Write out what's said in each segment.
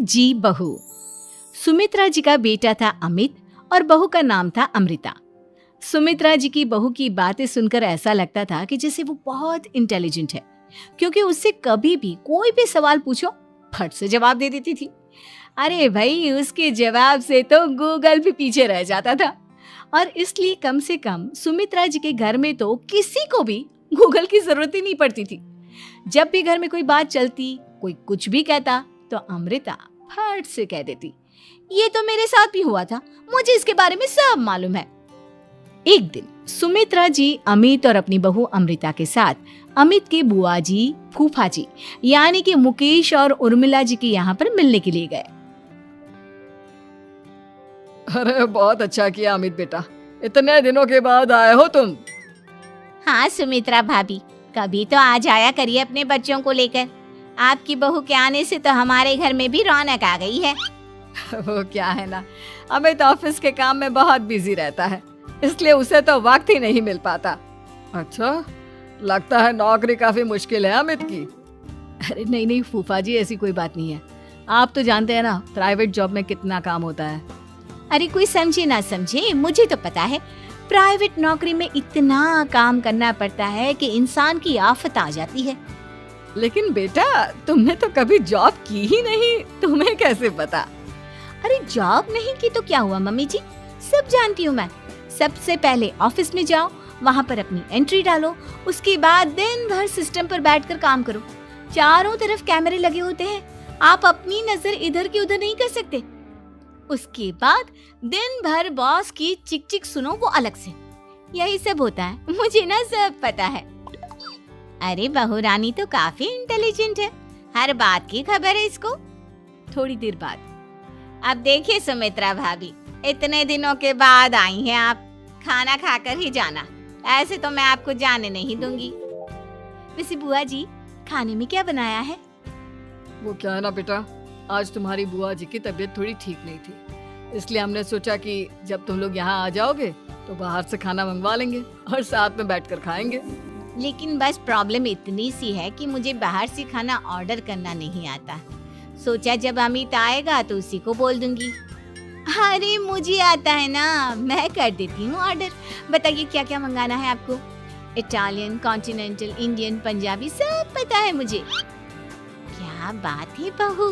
जी बहू। सुमित्रा जी का बेटा था अमित और बहू का नाम था अमृता। सुमित्रा जी की बहू की बातें सुनकर ऐसा लगता था कि जैसे वो बहुत इंटेलिजेंट है, क्योंकि उससे कभी भी कोई भी सवाल पूछो फट से जवाब दे देती थी। अरे भाई, उसके जवाब से तो गूगल भी पीछे रह जाता था। और इसलिए कम से कम सुमित्रा जी के घर में तो किसी को भी गूगल की जरूरत ही नहीं पड़ती थी। जब भी घर में कोई बात चलती, कोई कुछ भी कहता, तो अमृता फट से कह देती, ये तो मेरे साथ भी हुआ था, मुझे इसके बारे में सब मालूम है। एक दिन सुमित्रा जी अमित और अपनी बहू अमृता के साथ अमित के बुआ जी, फूफा जी यानी कि मुकेश और उर्मिला जी के यहाँ पर मिलने के लिए गए। अरे बहुत अच्छा किया अमित बेटा, इतने दिनों के बाद आए हो तुम। हाँ सुमित्रा भाभी, कभी तो आ जाया करिए अपने बच्चों को लेकर। आपकी बहू के आने से तो हमारे घर में भी रौनक आ गई है। वो क्या है ना, अमित ऑफिस के काम में बहुत बिजी रहता है, इसलिए उसे तो वक्त ही नहीं मिल पाता। अच्छा, लगता है नौकरी काफी मुश्किल है अमित की। अरे नहीं नहीं फूफा जी, ऐसी कोई बात नहीं है। आप तो जानते हैं ना प्राइवेट जॉब में कितना काम होता है। अरे कोई समझे ना समझे, मुझे तो पता है प्राइवेट नौकरी में इतना काम करना पड़ता है कि इंसान की आफत आ जाती है। लेकिन बेटा, तुमने तो कभी जॉब की ही नहीं, तुम्हें कैसे पता? अरे जॉब नहीं की तो क्या हुआ मम्मी जी, सब जानती हूँ मैं। सबसे पहले ऑफिस में जाओ, वहाँ पर अपनी एंट्री डालो, उसके बाद दिन भर सिस्टम पर बैठकर काम करो। चारों तरफ कैमरे लगे होते हैं, आप अपनी नजर इधर की उधर नहीं कर सकते। उसके बाद दिन भर बॉस की चिक चिक सुनो, वो अलग से। यही सब होता है, मुझे ना सब पता है। अरे बहू रानी तो काफी इंटेलिजेंट है, हर बात की खबर है इसको। थोड़ी देर बाद, अब देखिए सुमित्रा भाभी, इतने दिनों के बाद आई हैं आप, खाना खाकर ही जाना, ऐसे तो मैं आपको जाने नहीं दूंगी। वैसे बुआ जी, खाने में क्या बनाया है? वो क्या है ना बेटा, आज तुम्हारी बुआ जी की तबीयत थोड़ी ठीक नहीं थी, इसलिए हमने सोचा कि जब तुम लोग यहाँ आ जाओगे तो बाहर से खाना मंगवा लेंगे और साथ में बैठकर खाएंगे। लेकिन बस प्रॉब्लम इतनी सी है कि मुझे बाहर से खाना ऑर्डर करना नहीं आता। सोचा जब अमित आएगा तो उसी को बोल दूंगी। अरे मुझे आता है ना, मैं कर देती हूँ ऑर्डर। बताइए क्या क्या मंगाना है आपको? इटालियन, कॉन्टिनेंटल, इंडियन, पंजाबी, सब पता है मुझे। क्या बात है बहू,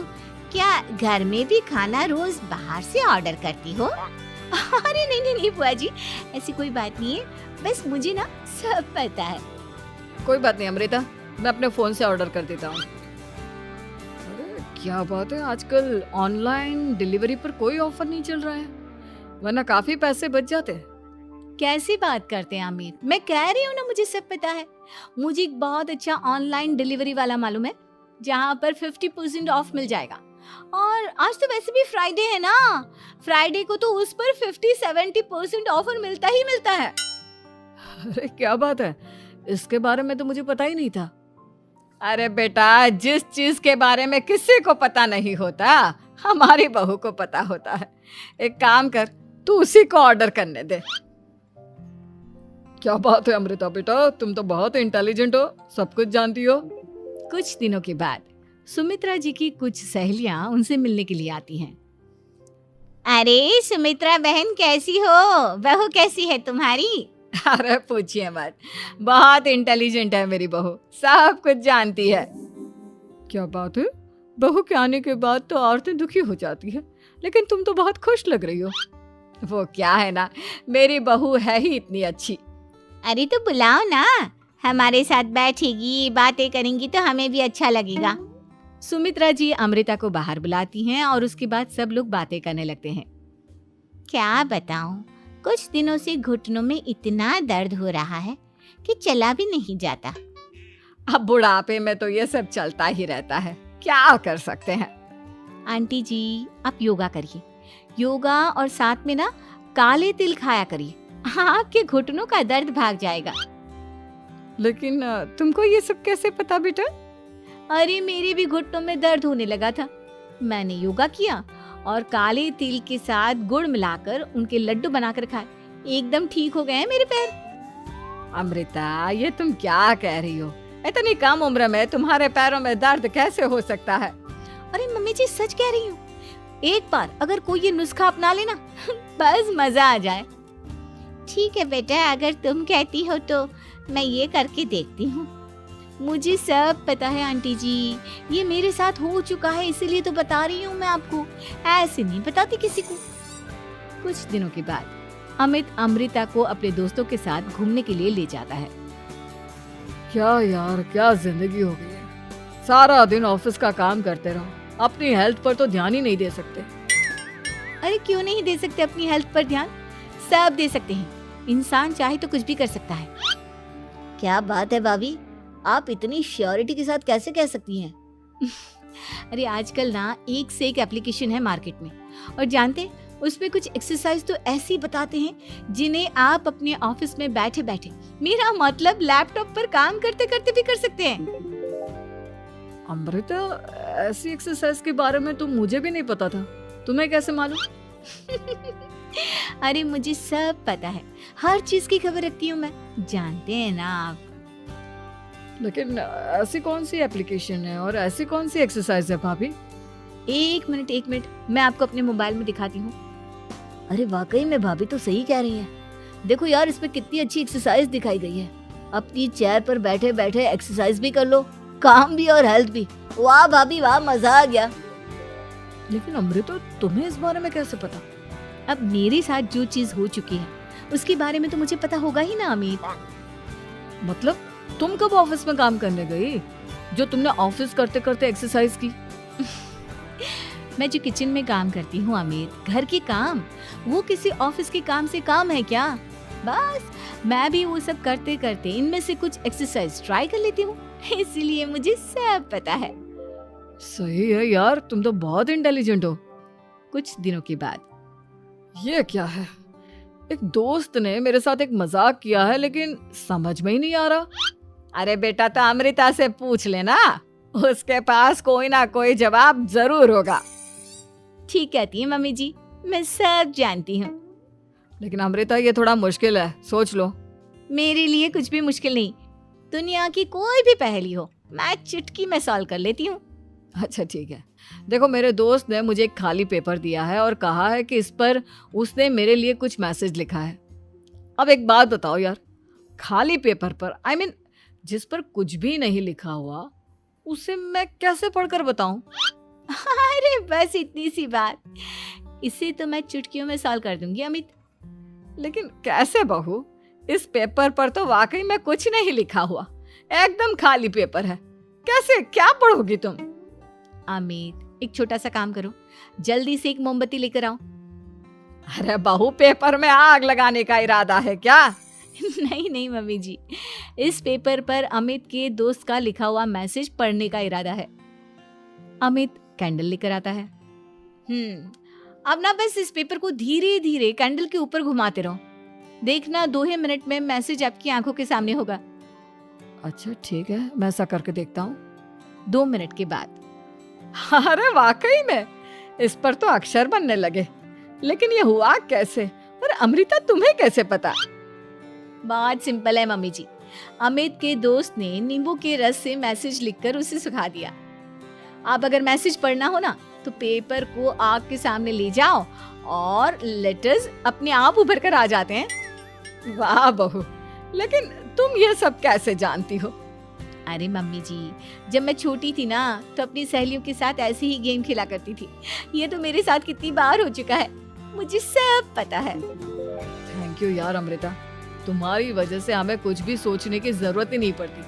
क्या घर में भी खाना रोज बाहर से ऑर्डर करती हो? अरे नहीं नहीं नहीं बुआ जी, ऐसी कोई बात नहीं है, बस मुझे ना सब पता है। कोई बात नहीं अमृता, मैं अपने फोन से ऑर्डर कर देता हूँ। अरे क्या बात है, आजकल ऑनलाइन डिलीवरी पर कोई ऑफर नहीं चल रहा है, वरना काफी पैसे बच जाते हैं। कैसी बात करते हैं अमित, मैं कह रही हूँ ना मुझे सब पता है। मुझे एक बहुत अच्छा ऑनलाइन डिलीवरी वाला मालूम है, जहाँ पर 50% ऑफ मिल जाएगा। और आज तो वैसे भी फ्राइडे है ना, फ्राइडे को तो उस पर 50-70% ऑफर मिलता ही मिलता है। अरे क्या बात है, इसके बारे में तो मुझे पता ही नहीं था। अरे बेटा, जिस चीज के बारे में किसी को पता नहीं होता, हमारी बहू को पता होता है। एक काम कर, तू उसी को ऑर्डर करने दे। क्या बात है अमृता बेटा, तुम तो बहुत इंटेलिजेंट हो, सब कुछ जानती हो। कुछ दिनों के बाद सुमित्रा जी की कुछ सहेलियां उनसे मिलने के लिए आती हैं। अरे सुमित्रा बहन कैसी हो, बहू कैसी है तुम्हारी? अरे पूछिए मत, बहुत इंटेलिजेंट है मेरी बहू, सब कुछ जानती है। क्या बात है, बहू के आने के बाद तो औरतें दुखी हो जाती है, लेकिन तुम तो बहुत खुश लग रही हो। वो क्या है ना, मेरी बहू है ही इतनी अच्छी। अरे तो बुलाओ ना, हमारे साथ बैठेगी, बातें करेंगी तो हमें भी अच्छा लगेगा। सुमित्रा जी अमृता को बाहर बुलाती हैं और उसके बाद सब लोग बातें करने लगते हैं। क्या बताऊं, कुछ दिनों से घुटनों में इतना दर्द हो रहा है कि चला भी नहीं जाता। अब बुढ़ापे में तो ये सब चलता ही रहता है, क्या कर सकते हैं। आंटी जी, आप योगा करिए, योगा और साथ में ना काले तिल खाया करिए, आपके घुटनों का दर्द भाग जाएगा। लेकिन तुमको ये सब कैसे पता बेटा? अरे मेरे भी घुटनों में दर्द होने लगा था, मैंने योगा किया और काले तिल के साथ गुड़ मिलाकर उनके लड्डू बनाकर खाए, एकदम ठीक हो गए हैं मेरे पैर। अमृता, ये तुम क्या कह रही हो? इतनी कम उम्र में तुम्हारे पैरों में दर्द कैसे हो सकता है? अरे मम्मी जी सच कह रही हूँ। एक बार अगर कोई ये नुस्खा अपना लेना बस मजा आ जाए। ठीक है बेटा, अगर तुम कहती हो तो मैं ये करके देखती हूँ। मुझे सब पता है आंटी जी, ये मेरे साथ हो चुका है, इसीलिए तो बता रही हूँ मैं आपको, ऐसे नहीं बताती किसी को। कुछ दिनों के बाद अमित अमृता को अपने दोस्तों के साथ घूमने के लिए ले जाता है। क्या यार, क्या जिंदगी हो गई है। सारा दिन ऑफिस का काम करते रहो, अपनी हेल्थ पर तो ध्यान ही नहीं दे सकते। अरे क्यों नहीं दे सकते अपनी हेल्थ पर ध्यान? सब दे सकते हैं। इंसान चाहे तो कुछ भी कर सकता है। क्या बात है भाभी, आप इतनी श्योरिटी के साथ कैसे कह सकती हैं? अरे आजकल ना एक से एक एप्लीकेशन है मार्केट में, और जानते उसमें कुछ एक्सरसाइज तो ऐसी बताते हैं जिन्हें आप अपने ऑफिस में बैठे बैठे, मेरा मतलब लैपटॉप पर काम करते करते भी कर सकते हैं। अमृता, ऐसी एक्सरसाइज के बारे में तो मुझे भी नहीं पता था, तुम्हें कैसे मालूम? अरे मुझे सब पता है, हर चीज की खबर रखती हूँ मैं, जानते हैं ना आप। लेकिन ऐसी कौन सी एप्लीकेशन है और ऐसी कौन सी एक्सरसाइज है भाभी? एक मिनट, मैं आपको अपने मोबाइल में दिखाती हूँ। अरे वाकई में भाभी तो सही कह रही हैं। देखो यार, इसमें कितनी अच्छी एक्सरसाइज दिखाई गई है। अपनी चेयर पर बैठे बैठे एक्सरसाइज भी कर लो, काम भी और हेल्थ भी। वाह भाभी वाह, मजा आ गया। लेकिन अमृता, तुम्हें इस बारे में कैसे पता? अब मेरे साथ जो चीज हो चुकी है उसके बारे में तो मुझे पता होगा ही ना अमित। मतलब तुम कब ऑफिस में काम करने गई जो तुमने ऑफिस करते करते एक्सरसाइज की? मैं जो किचन में काम करती हूँ अमित, घर के काम, वो किसी ऑफिस के काम से काम है क्या? बस मैं भी वो सब करते करते इनमें से कुछ एक्सरसाइज ट्राई कर लेती हूँ, इसीलिए मुझे सब पता है। सही है यार, तुम तो बहुत इंटेलिजेंट हो। कुछ दिनों के बाद, ये क्या है, एक दोस्त ने मेरे साथ एक मजाक किया है लेकिन समझ में ही नहीं आ रहा। अरे बेटा, तो अमृता से पूछ लेना, उसके पास कोई ना कोई जवाब जरूर होगा। ठीक कहती है मम्मी जी, मैं सब जानती हूँ। लेकिन अमृता, ये थोड़ा मुश्किल है, सोच लो। मेरे लिए कुछ भी मुश्किल नहीं, दुनिया की कोई भी पहेली हो मैं चुटकी में सॉल्व कर लेती हूँ। अच्छा ठीक है, देखो मेरे दोस्त ने मुझे एक खाली पेपर दिया है और कहा है कि इस पर उसने मेरे लिए कुछ मैसेज लिखा है। अब एक बात बताओ यार, खाली पेपर पर, I mean, जिस पर कुछ भी नहीं लिखा हुआ, उसे मैं कैसे पढ़कर बताऊं? अरे बस इतनी सी बात, इसे तो मैं चुटकियों में सॉल्व कर दूंगी अमित। लेकिन कैसे बहू, इस पेपर पर तो वाकई में कुछ नहीं लिखा हुआ, एकदम खाली पेपर है, कैसे, क्या पढ़ोगी तुम? अमित, एक छोटा सा काम करो, जल्दी से एक मोमबत्ती लेकर आओ। अरे बहू, पेपर में आग लगाने का इरादा है क्या? नहीं मम्मी जी, इस पेपर पर अमित के दोस्त का लिखा हुआ मैसेज पढ़ने का इरादा है। अमित कैंडल लेकर आता है। अब ना बस इस पेपर को धीरे धीरे कैंडल के ऊपर घुमाते रहो, देखना 2 ही मिनट में मैसेज आपकी आंखों के सामने होगा। अच्छा ठीक है, मैं ऐसा करके देखता हूँ। 2 मिनट के बाद, अरे वाकई में इस पर तो अक्षर बनने लगे, लेकिन ये हुआ कैसे? और अमृता, तुम्हें कैसे पता? बहुत सिंपल है मम्मी जी, अमित के दोस्त ने नींबू के रस से मैसेज लिखकर उसे सुखा दिया। आप अगर मैसेज पढ़ना हो ना, तो पेपर को आग के सामने ले जाओ और लेटर्स अपने आप उभर कर आ जाते हैं। वाह बहू, लेकिन तुम ये सब कैसे जानती हो? अरे मम्मी जी, जब मैं छोटी थी ना, तो अपनी सहेलियों के साथ ऐसे ही गेम खेला करती थी। ये तो मेरे साथ कितनी बार हो चुका है, मुझे सब पता है। थैंक यू यार अमृता, तुम्हारी वजह से हमें कुछ भी सोचने की जरूरत ही नहीं पड़ती,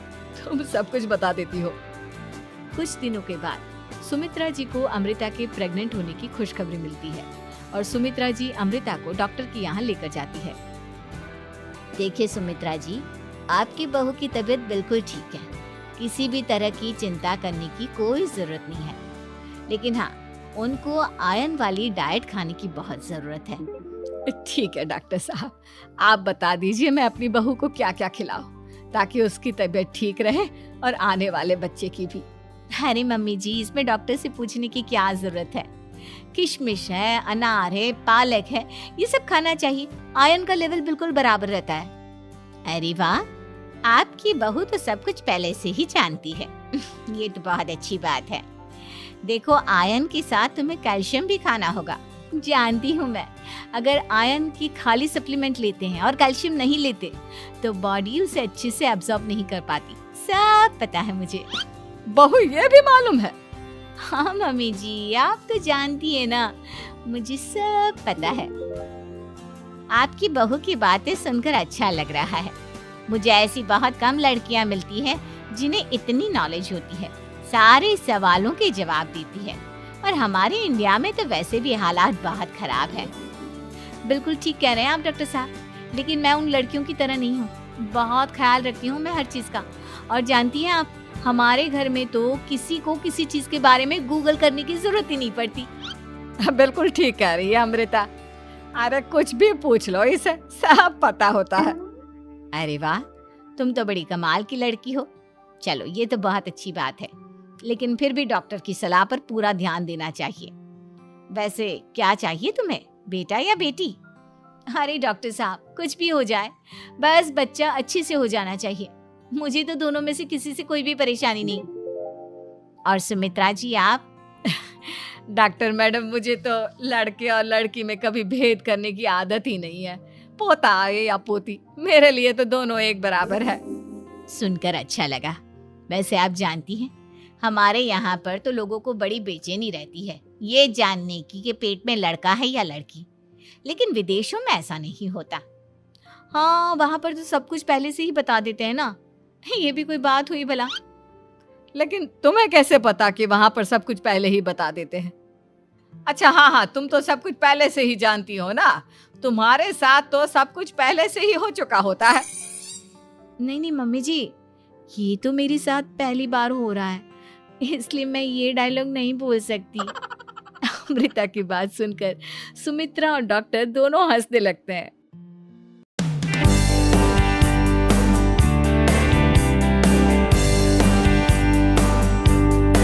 तुम सब कुछ बता देती हो। कुछ दिनों के बाद सुमित्रा जी को अमृता के प्रेग्नेंट होने की खुशखबरी मिलती है और सुमित्रा जी अमृता को डॉक्टर के यहाँ लेकर जाती है। देखिए सुमित्रा जी, आपकी बहू की तबीयत बिल्कुल ठीक है, किसी भी तरह की चिंता करने की कोई जरूरत नहीं है, लेकिन हाँ, उनको आयरन वाली डाइट खाने की बहुत जरूरत है। ठीक है डॉक्टर साहब, आप बता दीजिए मैं अपनी बहू को क्या क्या खिलाऊं ताकि उसकी तबीयत ठीक रहे और आने वाले बच्चे की भी। अरे मम्मी जी, इसमें डॉक्टर से पूछने की क्या जरूरत है, किशमिश है, अनार है, पालक है, ये सब खाना चाहिए, आयरन का लेवल बिल्कुल बराबर रहता है। अरे वाह, आपकी बहू तो सब कुछ पहले से ही जानती है। ये तो बहुत अच्छी बात है। देखो, आयरन के साथ तुम्हें कैल्शियम भी खाना होगा। जानती हूँ मैं, अगर आयरन की खाली सप्लीमेंट लेते हैं और कैल्शियम नहीं लेते तो बॉडी उसे अच्छे से एब्जॉर्ब नहीं कर पाती। सब पता है मुझे। बहू ये भी मालूम है? हाँ मम्मी जी, आप तो जानती है ना, मुझे सब पता है। आपकी बहू की बातें सुनकर अच्छा लग रहा है। मुझे ऐसी बहुत कम लड़कियां मिलती हैं जिन्हें इतनी नॉलेज होती है, सारे सवालों के जवाब देती है। और हमारे इंडिया में तो वैसे भी हालात बहुत खराब है। बिल्कुल ठीक कह रहे हैं आप डॉक्टर साहब, लेकिन मैं उन लड़कियों की तरह नहीं हूँ। बहुत ख्याल रखती हूँ मैं हर चीज़ का। और जानती हैं आप, हमारे घर में तो किसी को किसी चीज़ के बारे में गूगल करने की जरूरत ही नहीं पड़ती। बिल्कुल ठीक कह रही है अमृता। अरे कुछ भी पूछ लो, इसे सब पता होता है। अरे वाह, तुम तो बड़ी कमाल की लड़की हो। चलो, ये तो बहुत अच्छी बात है, लेकिन फिर भी डॉक्टर की सलाह पर पूरा ध्यान देना चाहिए। वैसे क्या चाहिए तुम्हें, बेटा या बेटी? अरे डॉक्टर साहब, कुछ भी हो जाए, बस बच्चा अच्छे से हो जाना चाहिए। मुझे तो दोनों में से किसी से कोई भी परेशानी नहीं। और सुमित्रा जी, आप? डॉक्टर मैडम, मुझे तो लड़के और लड़की में कभी भेद करने की आदत ही नहीं है। पोता आए या पोती, मेरे लिए तो दोनों एक बराबर है। सुनकर अच्छा लगा। वैसे आप जानती हैं, हमारे यहाँ पर तो लोगों को बड़ी बेचैनी रहती है ये जानने की कि पेट में लड़का है या लड़की, लेकिन विदेशों में ऐसा नहीं होता। हाँ, वहाँ पर तो सब कुछ पहले से ही बता देते हैं ना। ये भी कोई बात हुई भला? लेकिन तुम्हें कैसे पता कि वहां पर सब कुछ पहले ही बता देते हैं? अच्छा हाँ, तुम तो सब कुछ पहले से ही जानती हो ना। तुम्हारे साथ तो सब कुछ पहले से ही हो चुका होता है। नहीं मम्मी जी, ये तो मेरे साथ पहली बार हो रहा है, इसलिए मैं ये डायलॉग नहीं बोल सकती। अमृता की बात सुनकर सुमित्रा और डॉक्टर दोनों हंसने लगते हैं।